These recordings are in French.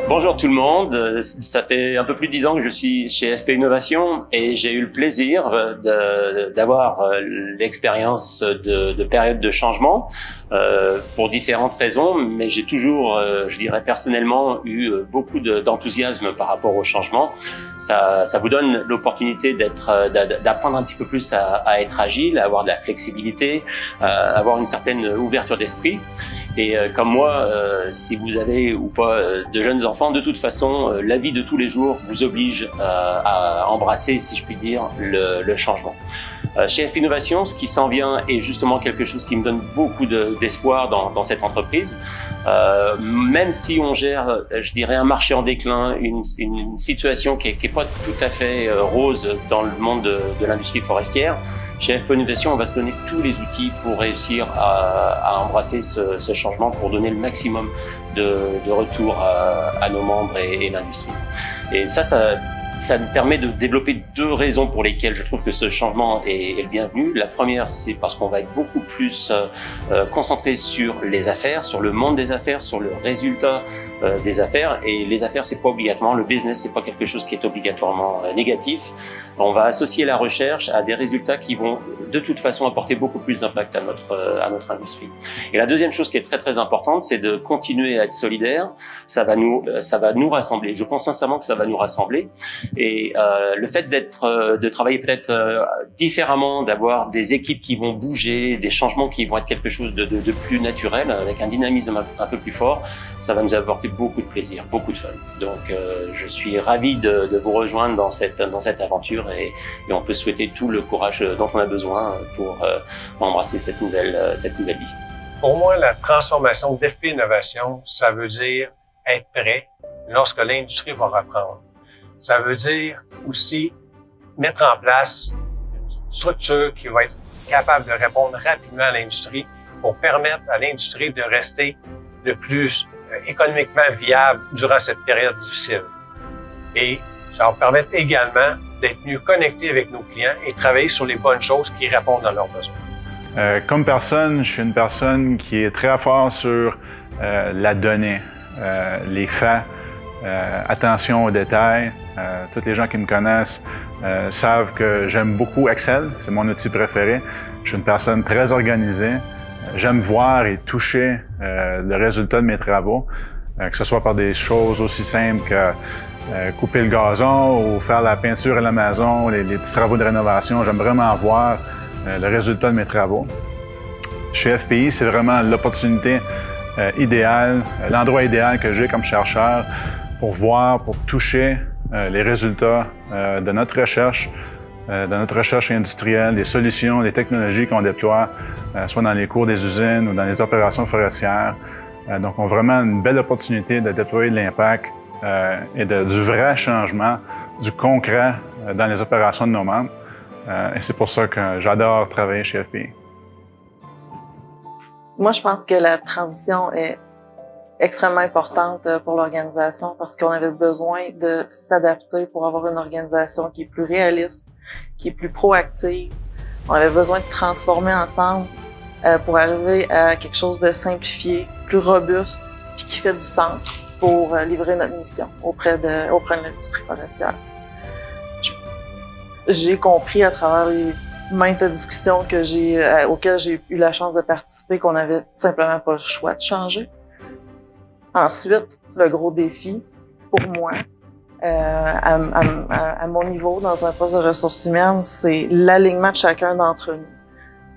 Bonjour tout le monde, ça fait un peu plus de 10 ans que je suis chez FP Innovation et j'ai eu le plaisir d'avoir l'expérience de période de changement pour différentes raisons, mais j'ai toujours, je dirais personnellement, eu beaucoup d'enthousiasme par rapport au changement. Ça vous donne l'opportunité d'apprendre un petit peu plus à être agile, à avoir de la flexibilité, à avoir une certaine ouverture d'esprit. Et comme moi, si vous avez ou pas de jeunes enfants, de toute façon, la vie de tous les jours vous oblige à embrasser, si je puis dire, le changement. Chez FP Innovation, ce qui s'en vient est justement quelque chose qui me donne beaucoup d'espoir dans cette entreprise. Même si on gère, je dirais, un marché en déclin, une situation qui est pas tout à fait rose dans le monde de l'industrie forestière, chez FP Innovation, on va se donner tous les outils pour réussir à embrasser ce changement, pour donner le maximum de retour à nos membres et l'industrie. Et ça me permet de développer deux raisons pour lesquelles je trouve que ce changement est le bienvenu. La première, c'est parce qu'on va être beaucoup plus concentré sur les affaires, sur le monde des affaires, sur le résultat des affaires. Et les affaires, c'est pas obligatoirement, le business, c'est pas quelque chose qui est obligatoirement négatif. On va associer la recherche à des résultats qui vont de toute façon apporter beaucoup plus d'impact à notre industrie. Et la deuxième chose qui est très très importante, c'est de continuer à être solidaire. Ça va nous rassembler. Je pense sincèrement que ça va nous rassembler. Et le fait de travailler peut-être différemment, d'avoir des équipes qui vont bouger, des changements qui vont être quelque chose de plus naturel, avec un dynamisme un peu plus fort, ça va nous apporter beaucoup de plaisir, beaucoup de fun. Donc je suis ravi de vous rejoindre dans cette aventure et on peut souhaiter tout le courage dont on a besoin pour embrasser cette nouvelle vie. Pour moi, la transformation d'FP Innovation, ça veut dire être prêt lorsque l'industrie va reprendre. Ça veut dire aussi mettre en place une structure qui va être capable de répondre rapidement à l'industrie pour permettre à l'industrie de rester le plus économiquement viable durant cette période difficile. Et ça va permettre également d'être mieux connecté avec nos clients et travailler sur les bonnes choses qui répondent à leurs besoins. Comme personne, je suis une personne qui est très fort sur la donnée, les faits, attention aux détails. Tous les gens qui me connaissent savent que j'aime beaucoup Excel, c'est mon outil préféré. Je suis une personne très organisée. J'aime voir et toucher le résultat de mes travaux, que ce soit par des choses aussi simples que couper le gazon ou faire la peinture à la maison, les petits travaux de rénovation. J'aime vraiment voir le résultat de mes travaux. Chez FPI, c'est vraiment l'opportunité idéale, l'endroit idéal que j'ai comme chercheur pour voir, pour toucher les résultats de notre recherche industrielle, des solutions, des technologies qu'on déploie, soit dans les cours des usines ou dans les opérations forestières. Donc, on a vraiment une belle opportunité de déployer de l'impact et du vrai changement, du concret dans les opérations de nos membres. Et c'est pour ça que j'adore travailler chez FPI. Moi, je pense que la transition est extrêmement importante pour l'organisation parce qu'on avait besoin de s'adapter pour avoir une organisation qui est plus réaliste, qui est plus proactive. On avait besoin de transformer ensemble pour arriver à quelque chose de simplifié, plus robuste, puis qui fait du sens pour livrer notre mission auprès de l'industrie forestière. J'ai compris à travers les maintes discussions auxquelles j'ai eu la chance de participer qu'on avait simplement pas le choix de changer. Ensuite, le gros défi pour moi, à mon niveau, dans un poste de ressources humaines, c'est l'alignement de chacun d'entre nous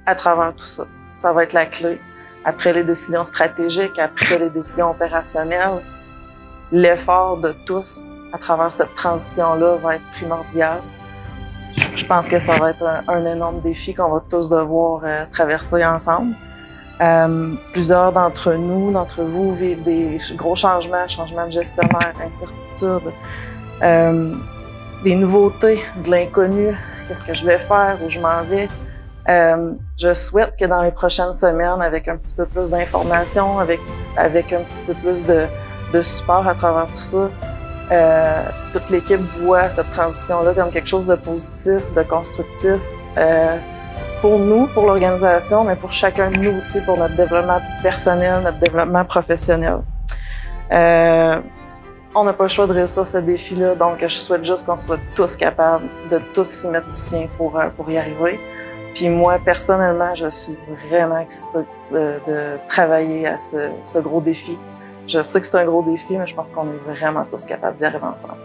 à travers tout ça. Ça va être la clé. Après les décisions stratégiques, après les décisions opérationnelles, l'effort de tous à travers cette transition-là va être primordial. Je pense que ça va être un énorme défi qu'on va tous devoir traverser ensemble. Plusieurs d'entre vous vivent des gros changements de gestionnaire, incertitudes, des nouveautés, de l'inconnu. Qu'est-ce que je vais faire, où je m'en vais? Je souhaite que dans les prochaines semaines, avec un petit peu plus d'informations, avec un petit peu plus de support à travers tout ça, toute l'équipe voit cette transition-là comme quelque chose de positif, de constructif, pour nous, pour l'organisation, mais pour chacun de nous aussi, pour notre développement personnel, notre développement professionnel. On n'a pas le choix de réussir ce défi-là, donc je souhaite juste qu'on soit tous capables de tous y mettre du sien pour y arriver. Puis moi, personnellement, je suis vraiment excitée de travailler à ce gros défi. Je sais que c'est un gros défi, mais je pense qu'on est vraiment tous capables d'y arriver ensemble.